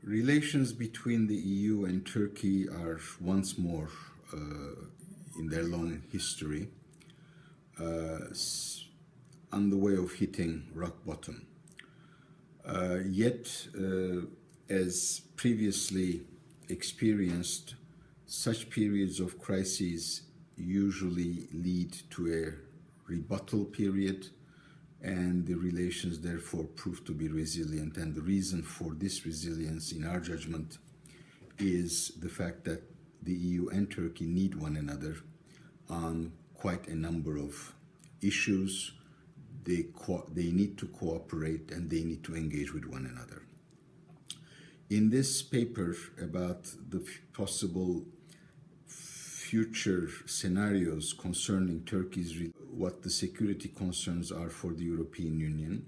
Relations between the EU and Turkey are once more, in their long history, on the way of hitting rock bottom. Yet, as previously experienced, such periods of crises usually lead to a rebuttal period, and the relations therefore prove to be resilient. And the reason for this resilience, in our judgment, is the fact that the EU and Turkey need one another on quite a number of issues. They need to cooperate and they need to engage with one another. In this paper about the possible future scenarios concerning Turkey's, what the security concerns are for the European Union,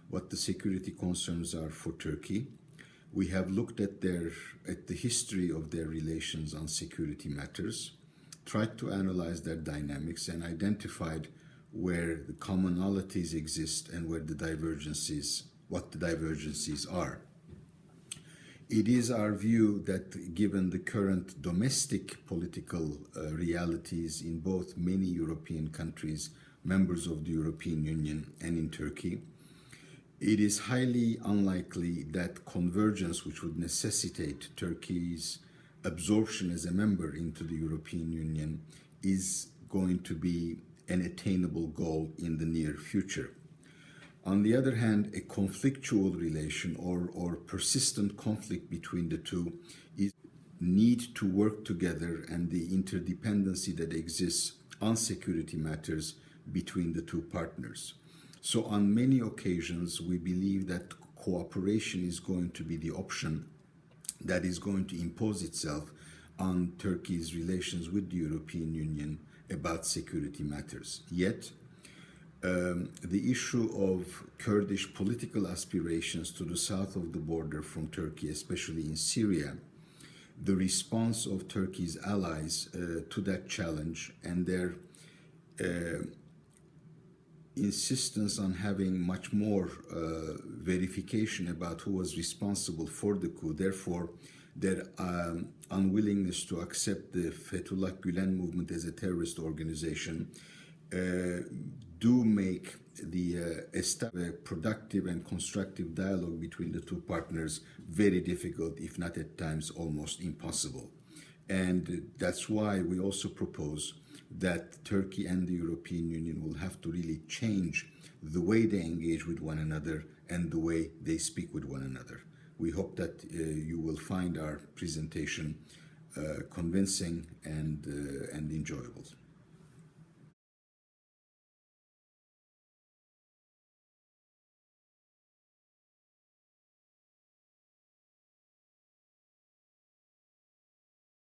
what the security concerns are for Turkey, we have looked at the history of their relations on security matters, tried to analyze their dynamics, and identified where the commonalities exist and where the divergences, what the divergences are. It is our view that given the current domestic political realities in both many European countries, members of the European Union, and in Turkey, it is highly unlikely that convergence, which would necessitate Turkey's absorption as a member into the European Union, is going to be an attainable goal in the near future. On the other hand, a conflictual relation or persistent conflict between the two is need to work together, and the interdependency that exists on security matters between the two partners. So on many occasions, we believe that cooperation is going to be the option that is going to impose itself on Turkey's relations with the European Union about security matters. Yet, the issue of Kurdish political aspirations to the south of the border from Turkey, especially in Syria, the response of Turkey's allies to that challenge, and their insistence on having much more verification about who was responsible for the coup, therefore their unwillingness to accept the Fethullah Gülen movement as a terrorist organization, do make the productive and constructive dialogue between the two partners very difficult, if not at times almost impossible. And that's why we also propose that Turkey and the European Union will have to really change the way they engage with one another and the way they speak with one another. We hope that you will find our presentation convincing and enjoyable.